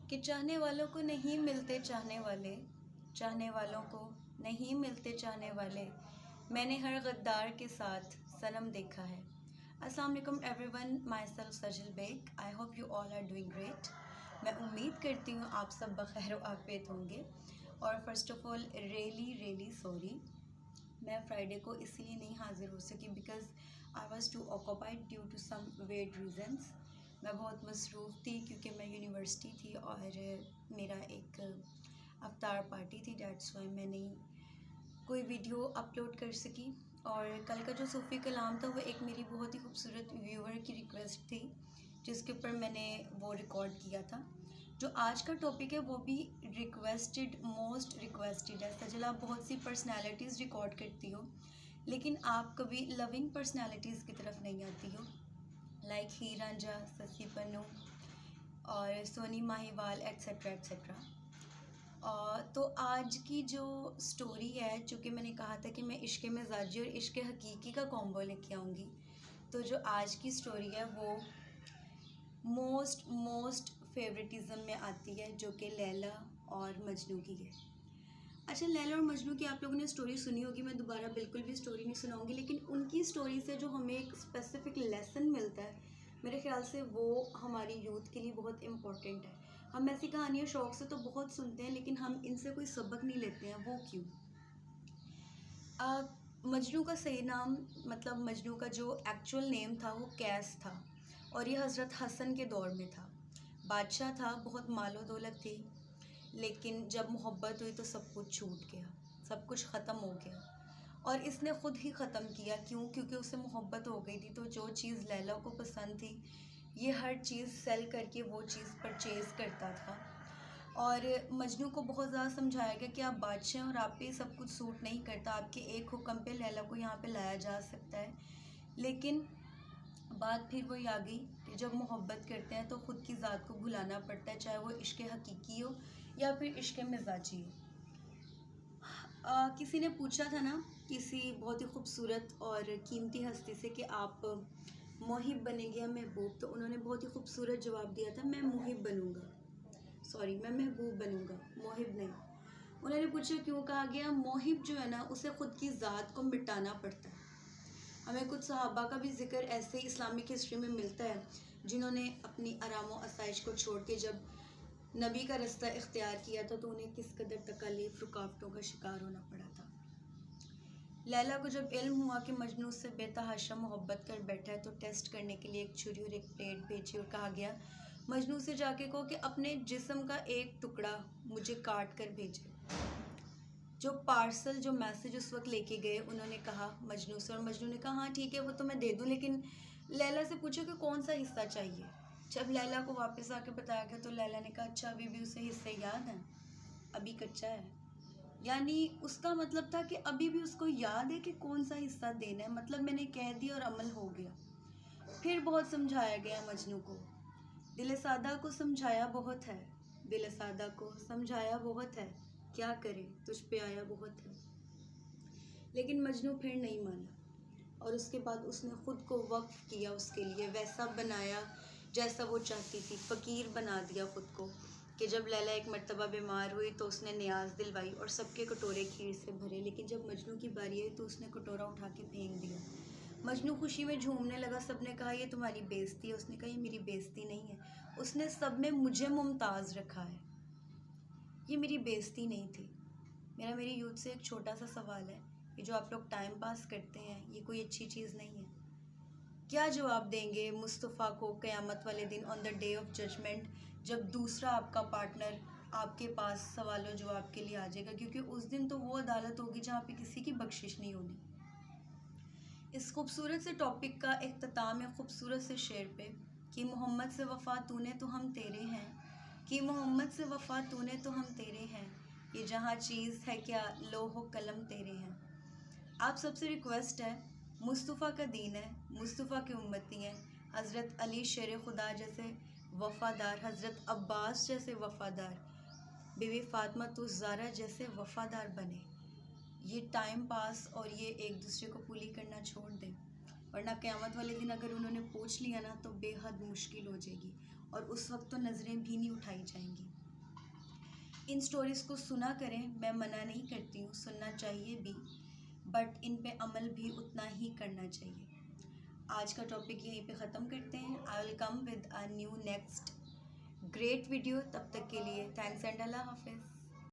कि चाहने वालों को नहीं मिलते चाहने वाले, चाहने वालों को नहीं मिलते चाहने वाले, मैंने हर गद्दार के साथ सनम देखा है। अस्सलाम वालेकुम everyone, myself Sajal Baig. I hope you all are doing great. मैं उम्मीद करती हूँ आप सब बखैर आफियत होंगे। और first of all really sorry, मैं फ्राइडे को इसलिए नहीं हाज़िर हो सकी because I was too occupied due to some weird reasons. मैं बहुत मसरूफ़ थी क्योंकि मैं यूनिवर्सिटी थी और मेरा एक अफ्तार पार्टी थी, डेट्स वाई मैं नहीं कोई वीडियो अपलोड कर सकी। और कल का जो सूफ़ी कलाम था वो एक मेरी बहुत ही खूबसूरत व्यूवर की रिक्वेस्ट थी जिसके ऊपर मैंने वो रिकॉर्ड किया था। जो आज का टॉपिक है वो भी रिक्वेस्टेड, मोस्ट रिक्वेस्टेड है। सजल, आप बहुत सी पर्सनालिटीज़ रिकॉर्ड करती हो लेकिन आप कभी लविंग पर्सनालिटीज़ की तरफ नहीं आती हो, लाइक ही रांझा, ससी पन्नू और सोनी माहीवाल एट्सेट्रा एट्सेट्रा। तो आज की जो स्टोरी है, चूँकि मैंने कहा था कि मैं इश्क़ मिज़ाजी और इश्क़ हकीकी का कॉम्बो लेके आऊँगी, तो जो आज की स्टोरी है वो मोस्ट फेवरेटिज़म में आती है, जो कि लैला और मजनू की है। अच्छा, लैला और मजनू की आप लोगों ने स्टोरी सुनी होगी, मैं दोबारा बिल्कुल भी स्टोरी नहीं सुनाऊंगी, लेकिन उनकी स्टोरी से जो हमें एक स्पेसिफिक लेसन मिलता है, मेरे ख्याल से वो हमारी यूथ के लिए बहुत इम्पोर्टेंट है। हम ऐसी कहानियाँ शौक़ से तो बहुत सुनते हैं लेकिन हम इनसे कोई सबक नहीं लेते हैं, वो क्यों? मजनू का सही नाम, मतलब मजनू का जो एक्चुअल नेम था वो कैस था और ये हज़रत हसन के दौर में था। बादशाह था, बहुत मालो दौलत थी, लेकिन जब मोहब्बत हुई तो सब कुछ छूट गया, सब कुछ ख़त्म हो गया और इसने ख़ुद ही ख़त्म किया। क्यों? क्योंकि उसे मोहब्बत हो गई थी, तो जो चीज़ लैला को पसंद थी ये हर चीज़ सेल करके वो चीज़ परचेज़ करता था। और मजनू को बहुत ज़्यादा समझाया गया कि आप बादशाह और आप पे सब कुछ सूट नहीं करता, आपके एक हुक्म पे लैला को यहाँ पे लाया जा सकता है। लेकिन बात फिर वही आ गई कि जब मोहब्बत करते हैं तो ख़ुद की ज़ात को भुलाना पड़ता है, चाहे वो इश्क़ हकीकी हो या फिर इश्क़ मिज़ाजी हो। किसी ने पूछा था ना, किसी बहुत ही खूबसूरत और कीमती हस्ती से कि आप मोहिब बनेंगे या महबूब, तो उन्होंने बहुत ही खूबसूरत जवाब दिया था, मैं मोहिब बनूँगा, सॉरी मैं महबूब बनूँगा, मोहिब नहीं। उन्होंने पूछा क्यों? कहा गया मोहिब जो है ना उसे ख़ुद की ज़ात को मिटाना पड़ता है। हमें कुछ सहाबा का भी ज़िक्र ऐसे ही इस्लामिक हिस्ट्री में मिलता है जिन्होंने अपनी आराम व आसाइश को छोड़ के जब नबी का रास्ता इख्तियार किया था तो उन्हें किस कदर तकलीफ़, रुकावटों का शिकार होना पड़ा था। लैला को जब इल्म हुआ कि मजनू से बेतहाशा मोहब्बत कर बैठा है तो टेस्ट करने के लिए एक छुरी और एक प्लेट भेजी और कहा गया मजनू से जाके कहो कि अपने जिस्म का एक टुकड़ा मुझे काट कर भेजे। जो पार्सल, जो मैसेज उस वक्त लेके गए, उन्होंने कहा मजनू से, और मजनू ने कहा हाँ ठीक है वो तो मैं दे दूँ, लेकिन लैला से पूछो कि कौन सा हिस्सा चाहिए। जब लैला को वापस आके बताया गया तो लैला ने कहा अच्छा अभी भी उसे हिस्से याद हैं, अभी कच्चा है। यानी उसका मतलब था कि अभी भी उसको याद है कि कौन सा हिस्सा देना है, मतलब मैंने कह दिया और अमल हो गया। फिर बहुत समझाया गया मजनू को, दिल सादा को समझाया बहुत है, दिल सादा को समझाया बहुत है, क्या करे तुझ पे आया बहुत है। लेकिन मजनू फिर नहीं माना और उसके बाद उसने ख़ुद को वक्फ किया, उसके लिए वैसा बनाया जैसा वो चाहती थी, फ़कीर बना दिया ख़ुद को कि जब लैला एक मर्तबा बीमार हुई तो उसने न्याज दिलवाई और सबके कटोरे खीर से भरे, लेकिन जब मजनू की बारी आई तो उसने कटोरा उठा के फेंक दिया। मजनू खुशी में झूमने लगा, सब ने कहा ये तुम्हारी बेइज्जती है, उसने कहा ये मेरी बेइज्जती नहीं है, उसने सब में मुझे मुमताज़ रखा है, ये मेरी बेइज्जती नहीं थी। मेरी यूथ से एक छोटा सा सवाल है कि जो आप लोग टाइम पास करते हैं ये कोई अच्छी चीज़ नहीं है। क्या जवाब देंगे मुस्तफ़ा को क़यामत वाले दिन, on the day of judgement, जब दूसरा आपका पार्टनर आपके पास सवालों जवाब के लिए आ जाएगा, क्योंकि उस दिन तो वो अदालत होगी जहाँ पे किसी की बख्शिश नहीं होनी। इस खूबसूरत से टॉपिक का इख्तिताम है खूबसूरत से शेर पे कि मोहम्मद से वफ़ा तूने तो हम तेरे हैं, कि मोहम्मद से वफ़ा तूने तो हम तेरे हैं, ये जहाँ चीज़ है क्या लोहो कलम तेरे हैं। आप सबसे रिक्वेस्ट है, मुस्तफ़ा का दीन है, मुस्तफ़ा की उम्मती हैं, हज़रत अली शेर खुदा जैसे वफ़ादार, हज़रत अब्बास जैसे वफ़ादार, बीवी फ़ातिमा तो ज़ारा जैसे वफ़ादार बने। ये टाइम पास और ये एक दूसरे को पुली करना छोड़ दें, वरना क़यामत वाले दिन अगर उन्होंने पूछ लिया ना तो बेहद मुश्किल हो जाएगी और उस वक्त तो नज़रें भी नहीं उठाई जाएंगी। इन स्टोरीज़ को सुना करें, मैं मना नहीं करती हूँ, सुनना चाहिए भी, बट इन पे अमल भी उतना ही करना चाहिए। आज का टॉपिक यहीं पे ख़त्म करते हैं। I will come with a new next great video. तब तक के लिए थैंक्स एंड अल्लाह हाफिज़।